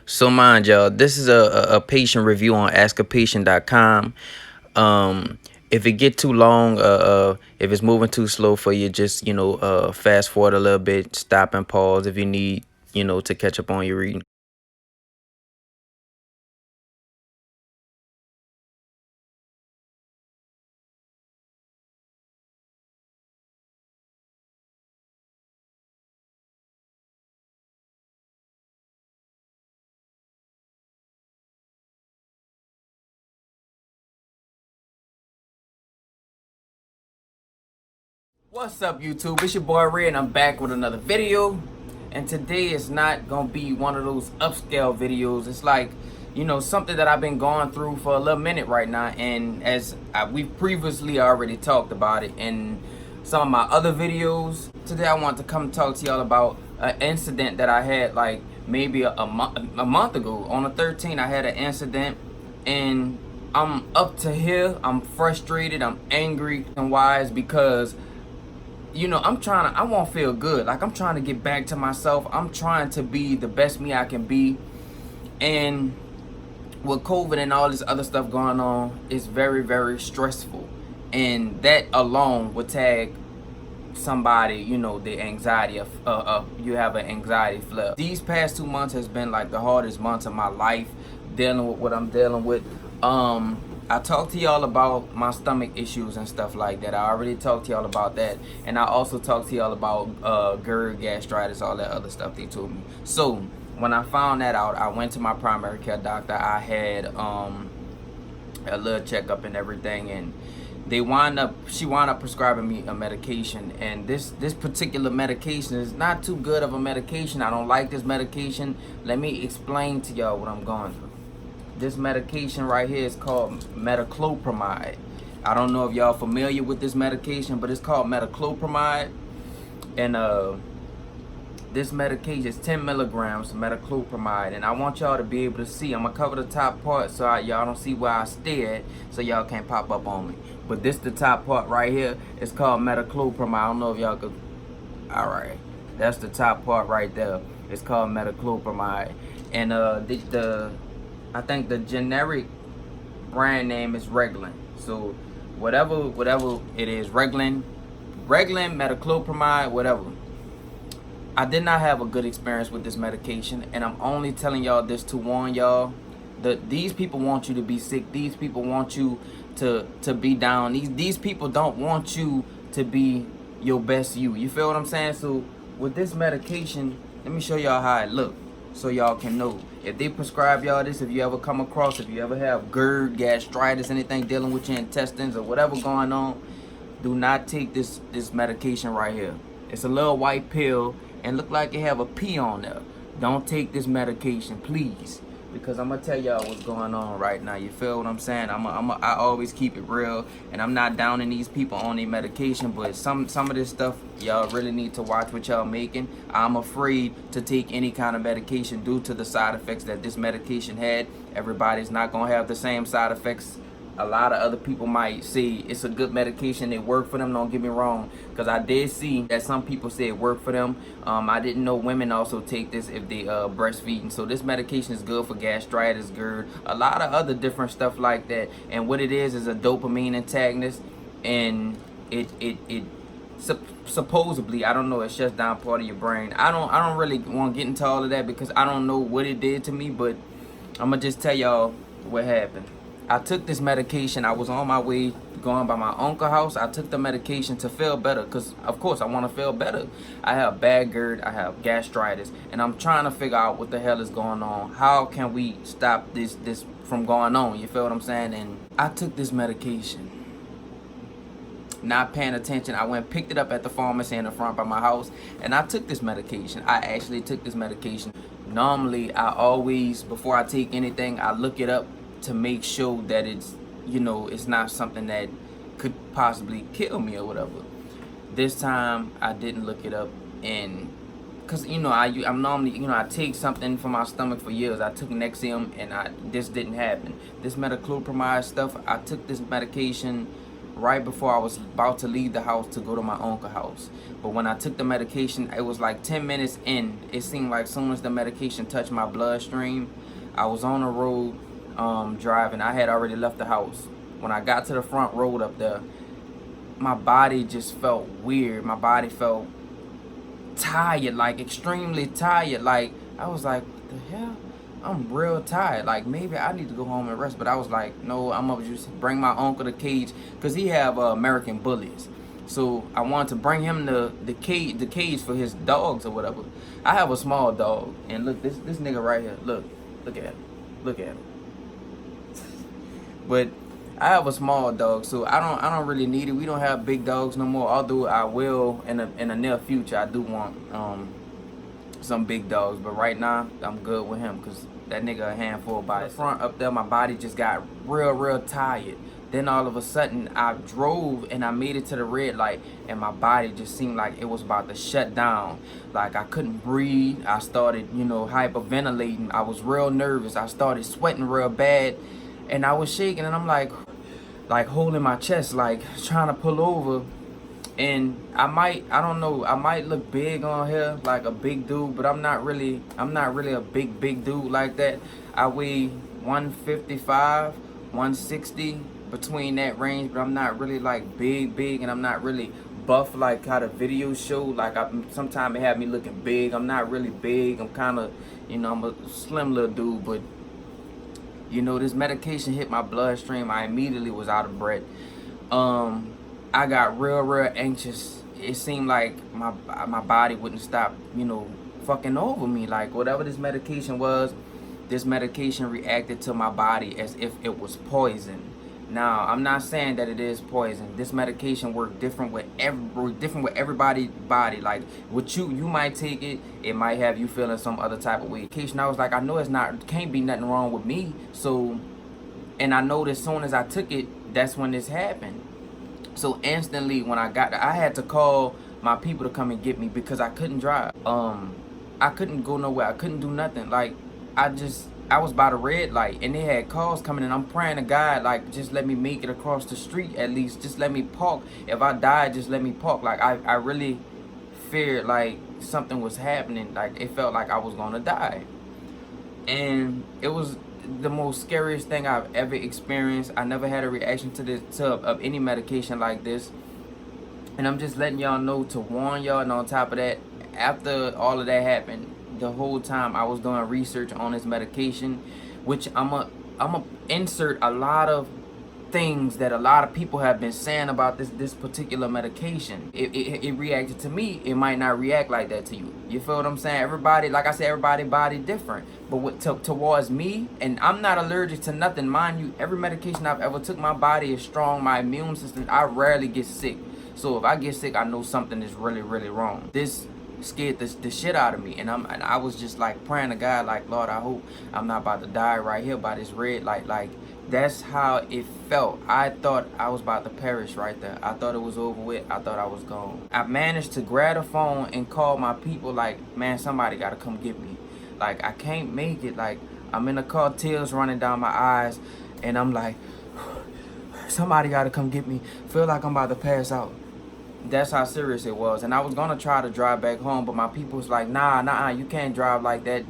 So mind y'all, this is a patient review on askapatient.com. If it get too long, if it's moving too slow for you, just fast forward a little bit, stop and pause if you need, to catch up on your reading. What's up, YouTube? It's your boy Red, and I'm back with another video. And today is not gonna be one of those upscale videos. It's like, something that I've been going through for a little minute right now. And as we've previously already talked about it in some of my other videos, today I want to come talk to y'all about an incident that I had like maybe a month ago. On the 13th, I had an incident, and I'm up to here. I'm frustrated. I'm angry. And why is because I won't feel good. Like, I'm trying to get back to myself. I'm trying to be the best me I can be. And with COVID and all this other stuff going on, it's very, very stressful. And that alone would tag somebody, the anxiety of, you have an anxiety flare. These past 2 months has been like the hardest months of my life, dealing with what I'm dealing with. I talked to y'all about my stomach issues and stuff like that. I already talked to y'all about that. And I also talked to y'all about GERD, gastritis, all that other stuff they told me. So when I found that out, I went to my primary care doctor. I had a little checkup and everything, and she wound up prescribing me a medication. And this particular medication is not too good of a medication. I don't like this medication. Let me explain to y'all what I'm going through. This medication right here is called Metoclopromide. I don't know if y'all familiar with this medication, but it's called Metoclopromide. And this medication is 10 milligrams of Metoclopromide. And I want y'all to be able to see. I'm going to cover the top part so y'all don't see where I stay at, so y'all can't pop up on me. But this the top part right here. It's called Metoclopromide. I don't know if y'all could. All right. That's the top part right there. It's called Metoclopromide. And I think the generic brand name is REGLAN. So whatever it is, REGLAN, Metoclopromide, whatever. I did not have a good experience with this medication, and I'm only telling y'all this to warn y'all that these people want you to be sick. These people want you to be down. These people don't want you to be your best you. You feel what I'm saying? So with this medication, let me show y'all how it look, so y'all can know. If they prescribe y'all this, if you ever come across, if you ever have GERD, gastritis, anything dealing with your intestines or whatever going on, do not take this medication right here. It's a little white pill and look like it have a P on there. Don't take this medication, please, because I'm gonna tell y'all what's going on right now. You feel what I'm saying? I always keep it real, and I'm not downing these people on their medication, but some of this stuff y'all really need to watch what y'all making. I'm afraid to take any kind of medication due to the side effects that this medication had. Everybody's not gonna have the same side effects. A lot of other people might say it's a good medication, it worked for them. Don't get me wrong, because I did see that some people say it worked for them. I didn't know women also take this if they breastfeeding. So this medication is good for gastritis, GERD, a lot of other different stuff like that. And what it is a dopamine antagonist, and it supposedly, I don't know, it shuts down part of your brain. I don't really want to get into all of that because I don't know what it did to me, but I'm gonna just tell y'all what happened. I took this medication. I was on my way going by my uncle's house. I took the medication to feel better because, of course, I want to feel better. I have bad GERD. I have gastritis. And I'm trying to figure out what the hell is going on. How can we stop this from going on? You feel what I'm saying? And I took this medication, not paying attention. I went and picked it up at the pharmacy in the front by my house, and I took this medication. I actually took this medication. Normally, I always, before I take anything, I look it up to make sure that it's, it's not something that could possibly kill me or whatever. This time I didn't look it up, and because I'm normally, I take something for my stomach for years. I took Nexium, and this didn't happen. This Metoclopromide stuff, I took this medication right before I was about to leave the house to go to my uncle's house. But when I took the medication, it was like 10 minutes in. It seemed like as soon as the medication touched my bloodstream, I was on the road driving. I had already left the house. When I got to the front road up there, my body just felt weird. My body felt tired, like extremely tired. Like I was like, what the hell? I'm real tired. Like maybe I need to go home and rest. But I was like, no, I'm gonna just bring my uncle the cage, because he have American bullies. So I wanted to bring him the cage for his dogs or whatever. I have a small dog, and look, this nigga right here. Look at him. Look at him. But I have a small dog, so I don't really need it. We don't have big dogs no more. Although I will in the near future. I do want some big dogs, but right now I'm good with him, because that nigga a handful by the front up there. My body just got real tired. Then all of a sudden I drove and I made it to the red light, and my body just seemed like it was about to shut down. Like I couldn't breathe. I started, hyperventilating. I was real nervous. I started sweating real bad, and I was shaking, and I'm like holding my chest, like trying to pull over. And I don't know, I might look big on here, like a big dude, but I'm not really a big dude like that. I weigh 155, 160, between that range, but I'm not really like big, and I'm not really buff like how the videos show. Like sometimes it have me looking big. I'm not really big. I'm kind of, I'm a slim little dude, but this medication hit my bloodstream. I immediately was out of breath. I got real anxious. It seemed like my body wouldn't stop, fucking over me. Like whatever this medication was, this medication reacted to my body as if it was poison. Now, I'm not saying that it is poison. This medication worked different with everybody's body. Like with you might take it, it might have you feeling some other type of way. I was like, I know can't be nothing wrong with me. So, and I know as soon as I took it, that's when this happened. So instantly when I had to call my people to come and get me, because I couldn't drive. I couldn't go nowhere. I couldn't do nothing. Like I was by the red light, and they had calls coming, and I'm praying to God, like, just let me make it across the street at least. Just let me park. If I die, just let me park. Like, I really feared, like, something was happening. Like, it felt like I was going to die. And it was the most scariest thing I've ever experienced. I never had a reaction of any medication like this. And I'm just letting y'all know to warn y'all. And on top of that, after all of that happened, the whole time I was doing research on this medication, which I'm a insert a lot of things that a lot of people have been saying about this particular medication. It reacted to me. It might not react like that to you. You feel what I'm saying? Everybody, like I said, everybody body different. But towards me, and I'm not allergic to nothing, mind you. Every medication I've ever took, my body is strong. My immune system, I rarely get sick. So if I get sick, I know something is really wrong. This scared the shit out of me, and I was just like praying to God, like, Lord, I hope I'm not about to die right here by this red light. Like that's how it felt. I thought I was about to perish right there. I thought it was over with. I thought I was gone. I managed to grab the phone and call my people, like, man, somebody gotta come get me. Like, I can't make it. Like, I'm in the car, tears running down my eyes, and I'm like, somebody gotta come get me. Feel like I'm about to pass out. That's how serious it was. And I was gonna try to drive back home, but my people was like, nah, you can't drive like that,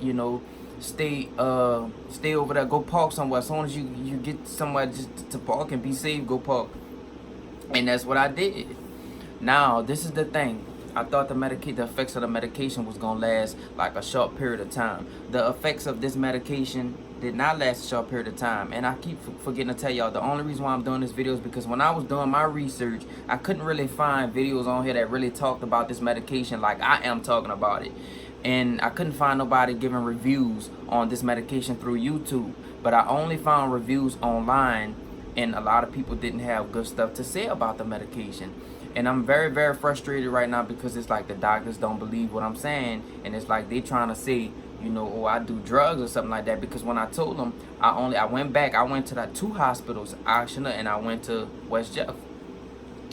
stay over there, go park somewhere. As soon as you get somewhere just to park and be safe, go park. And that's what I did. Now, this is the thing. I thought the effects of the medication was gonna last like a short period of time. The effects of this medication did not last a short period of time. And I keep forgetting to tell y'all, the only reason why I'm doing this video is because when I was doing my research, I couldn't really find videos on here that really talked about this medication like I am talking about it. And I couldn't find nobody giving reviews on this medication through YouTube. But I only found reviews online, and a lot of people didn't have good stuff to say about the medication. And I'm very frustrated right now, because it's like the doctors don't believe what I'm saying, and it's like they trying to say, oh, I do drugs or something like that. Because when I told them, I went back, I went to the 2 hospitals, Ashina, and I went to West Jeff,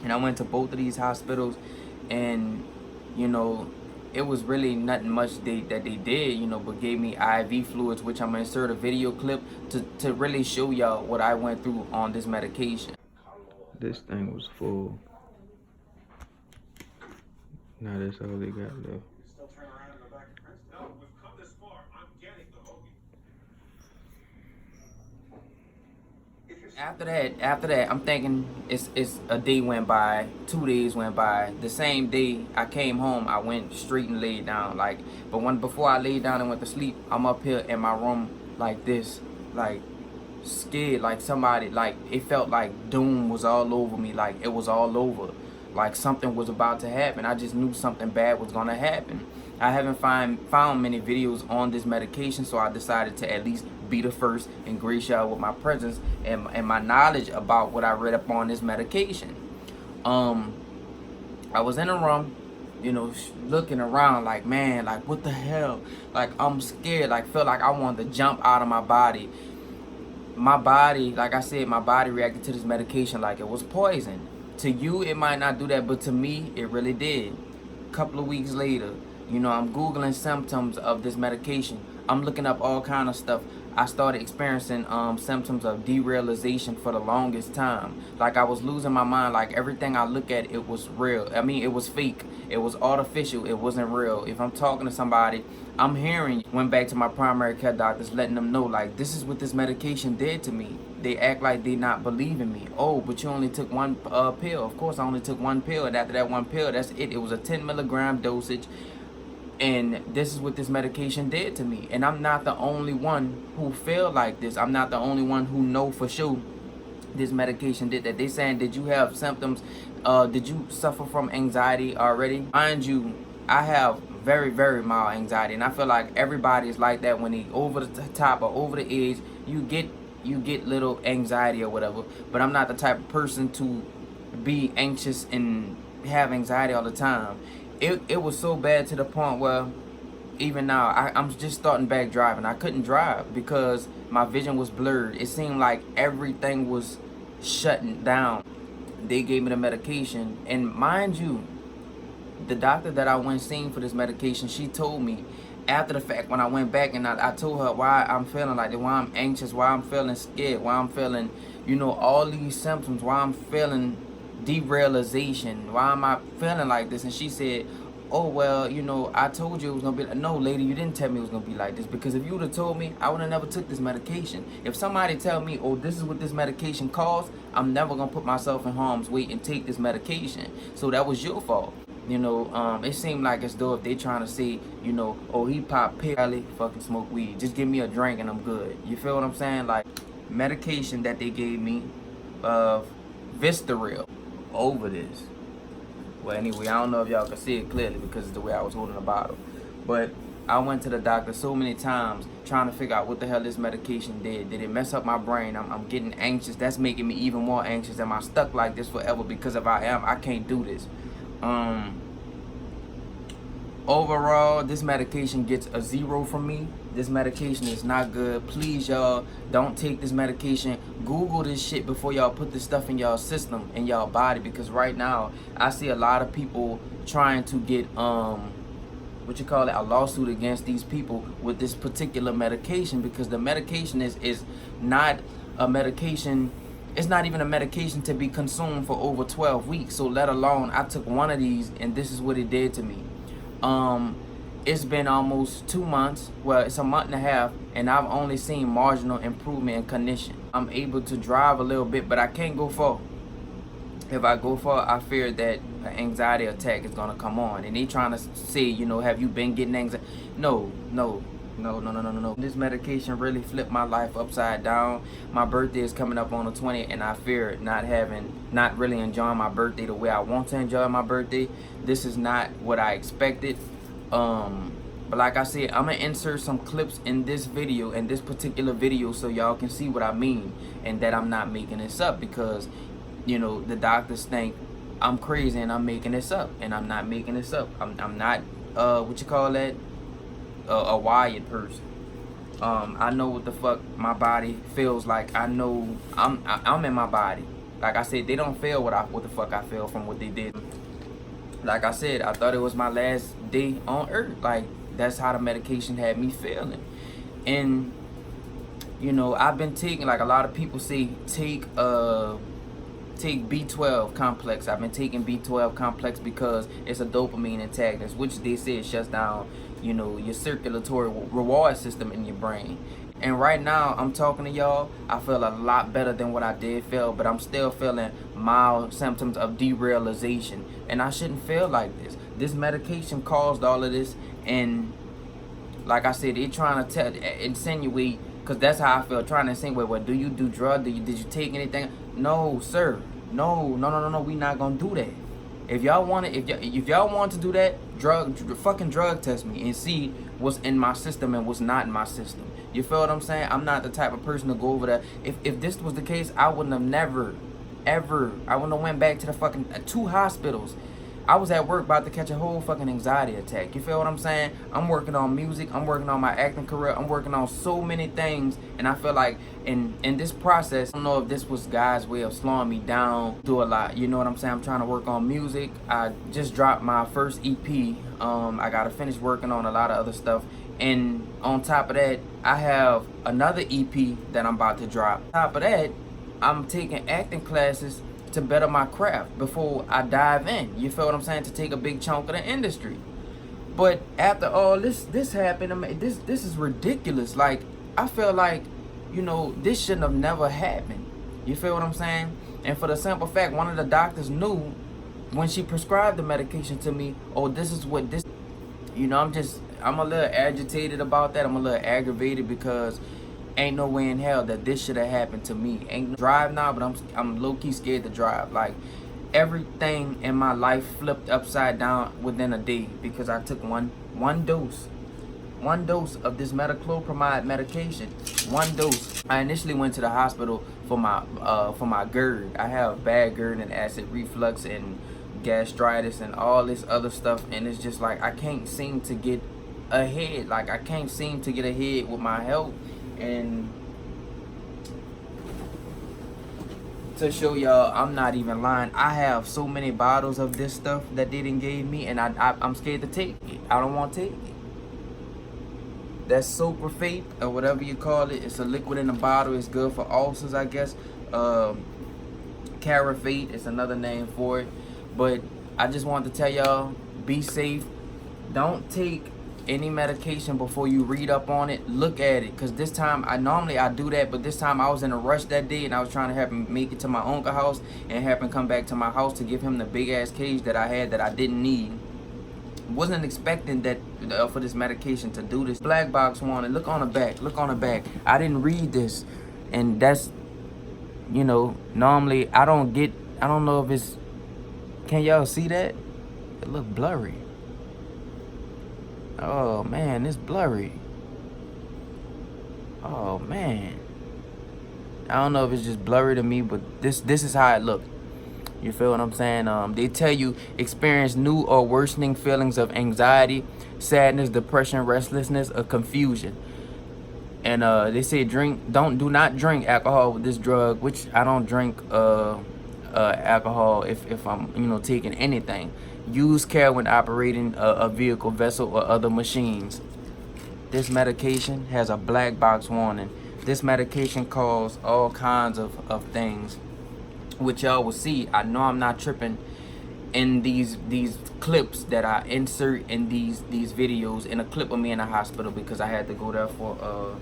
and I went to both of these hospitals, and it was really nothing much that they did, but gave me IV fluids, which I'm gonna insert a video clip to really show y'all what I went through on this medication. This thing was full. Now that's all they got left. After that, I'm thinking it's a day went by, 2 days went by. The same day I came home, I went straight and laid down. But before I laid down and went to sleep, I'm up here in my room like this, like scared, like somebody, like it felt like doom was all over me, like it was all over, like something was about to happen. I just knew something bad was gonna happen. I haven't found many videos on this medication, so I decided to at least be the first and grace y'all with my presence and my knowledge about what I read up on this medication. I was in a room, you know, looking around like, man, like what the hell? Like I'm scared, like felt like I wanted to jump out of my body. My body, like I said, my body reacted to this medication like it was poison. To you, it might not do that, but to me, it really did. A couple of weeks later, you know, I'm Googling symptoms of this medication. I'm looking up all kind of stuff. I started experiencing symptoms of derealization for the longest time. Like I was losing my mind. Like everything I look at, it was real. I mean, it was fake. It was artificial. It wasn't real. If I'm talking to somebody, I'm hearing. Went back to my primary care doctors, letting them know, like, this is what this medication did to me. They act like they not believing me. Oh, but you only took one pill. Of course, I only took one pill. And after that one pill, that's it. It was a 10 milligram dosage. And this is what this medication did to me. And I'm not the only one who feel like this. I'm not the only one who know for sure this medication did that. They saying, did you have symptoms? Did you suffer from anxiety already? Mind you, I have very, very mild anxiety. And I feel like everybody is like that when they over the top or over the edge. You get little anxiety or whatever. But I'm not the type of person to be anxious and have anxiety all the time. It was so bad to the point where even now I'm just starting back driving. I couldn't drive because my vision was blurred. It seemed like everything was shutting down. They gave me the medication, and mind you, the doctor that I went seeing for this medication, she told me after the fact when I went back and I told her why I'm feeling like that, why I'm anxious, why I'm feeling scared, why I'm feeling, you know, all these symptoms, why I'm feeling derealization, why am I feeling like this? And she said, oh, well, you know, I told you it was gonna be like, no, lady, you didn't tell me it was gonna be like this, because if you would have told me, I would have never took this medication. If somebody tell me, oh, this is what this medication costs, I'm never gonna put myself in harm's way and take this medication. So that was your fault. You know, it seemed like as though if they trying to say, you know, oh, he pop pill, fucking smoke weed, just give me a drink and I'm good. You feel what I'm saying? Like, medication that they gave me of Vistaril over this. Well, anyway, I don't know if y'all can see it clearly because of the way I was holding the bottle. But I went to the doctor so many times trying to figure out what the hell this medication did. Did it mess up my brain? I'm getting anxious. That's making me even more anxious. Am I stuck like this forever? Because if I am, I can't do this. Overall, this medication gets a 0 from me. This medication is not good. Please, y'all, don't take this medication. Google this shit before y'all put this stuff in y'all system, in y'all body, because right now I see a lot of people trying to get a lawsuit against these people with this particular medication, because the medication is not a medication. It's not even a medication to be consumed for over 12 weeks. So let alone I took one of these and this is what it did to me. It's been almost 2 months. Well, it's a month and a half, and I've only seen marginal improvement in condition. I'm able to drive a little bit, but I can't go far. If I go far, I fear that an anxiety attack is gonna come on. And they trying to say, you know, have you been getting anxiety? No. This medication really flipped my life upside down. My birthday is coming up on the 20th, and I fear not really enjoying my birthday the way I want to enjoy my birthday. This is not what I expected. But like I said, I'm gonna insert some clips in this video, in this particular video, so y'all can see what I mean and that I'm not making this up, because, you know, the doctors think I'm crazy and I'm making this up, and I'm not making this up. I'm not a wired person. I know what the fuck my body feels like. I know I'm in my body. Like I said, they don't feel what the fuck I feel from what they did. Like I said, I thought it was my last day on earth. Like, that's how the medication had me feeling. And, you know, I've been taking, like a lot of people say, take take B12 complex. I've been taking B12 complex because it's a dopamine antagonist, which they say it shuts down, you know, your circulatory reward system in your brain. And right now, I'm talking to y'all, I feel a lot better than what I did feel, but I'm still feeling mild symptoms of derealization. And I shouldn't feel like this. This medication caused all of this, and like I said, they trying to insinuate, because that's how I feel, trying to insinuate, well, do you do drugs? Did you take anything? No, sir. No. We not gonna do that. If y'all want to, if y'all want to do that, fucking drug test me and see what's in my system and what's not in my system. You feel what I'm saying? I'm not the type of person to go over that. If this was the case, I wouldn't have never, ever, I wouldn't have went back to the fucking 2 hospitals. I was at work about to catch a whole fucking anxiety attack. You feel what I'm saying? I'm working on music. I'm working on my acting career. I'm working on so many things. And I feel like in this process, I don't know if this was God's way of slowing me down, do a lot. You know what I'm saying? I'm trying to work on music. I just dropped my first EP. I got to finish working on a lot of other stuff. And on top of that, I have another EP that I'm about to drop. On top of that, I'm taking acting classes to better my craft before I dive in. You feel what I'm saying? To take a big chunk of the industry. But after all this happened, I mean, this is ridiculous. Like, I feel like, you know, this shouldn't have never happened. You feel what I'm saying? And for the simple fact, one of the doctors knew when she prescribed the medication to me, oh, this is what this, you know, I'm a little agitated about that. I'm a little aggravated because ain't no way in hell that this should have happened to me. Ain't no drive now, but I'm low-key scared to drive. Like, everything in my life flipped upside down within a day because I took one dose of this Metoclopromide medication. One dose. I initially went to the hospital for my GERD. I have bad GERD and acid reflux and gastritis and all this other stuff, and it's just like I can't seem to get ahead. Like, I can't seem to get ahead with my health. And to show y'all, I'm not even lying, I have so many bottles of this stuff that they didn't gave me, and I'm scared to take it. I don't want to take it. That's sulfate or whatever you call it. It's a liquid in a bottle. It's good for ulcers, I guess. Carafate is another name for it. But I just want to tell y'all, be safe. Don't take any medication before you read up on it. Look at it, because this time, normally I do that, but this time I was in a rush that day, and I was trying to have him make it to my uncle's house and have him come back to my house to give him the big ass cage that I had that I didn't need. Wasn't expecting that for this medication to do this. Black box warning. Look on the back. Look on the back. I didn't read this, and that's, you know, normally I don't know if it's, can y'all see that? It look blurry. Oh man, it's blurry. Oh man, I don't know if it's just blurry to me, but this is how it looked. You feel what I'm saying? They tell you experience new or worsening feelings of anxiety, sadness, depression, restlessness, or confusion. And they say do not drink alcohol with this drug, which I don't drink alcohol if I'm, you know, taking anything. Use care when operating a vehicle, vessel, or other machines. This medication has a black box warning. This medication causes all kinds of things, which y'all will see. I know I'm not tripping in these clips that I insert in these videos, in a clip of me in the hospital because I had to go there for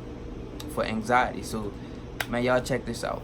anxiety. So, man, y'all check this out.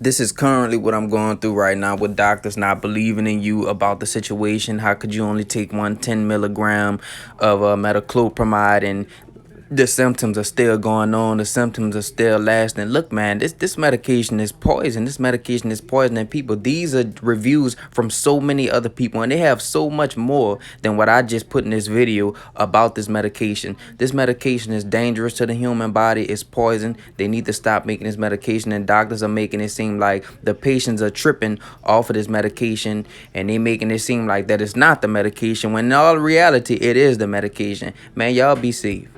This is currently what I'm going through right now with doctors not believing in you about the situation. How could you only take 10 milligram of metoclopromide and the symptoms are still going on, the symptoms are still lasting. Look, man, this medication is poison. This medication is poisoning people. These are reviews from so many other people, and they have so much more than what I just put in this video about this medication. This medication is dangerous to the human body. It's poison. They need to stop making this medication, and doctors are making it seem like the patients are tripping off of this medication, and they making it seem like that it's not the medication, when in all reality, it is the medication. Man, y'all be safe.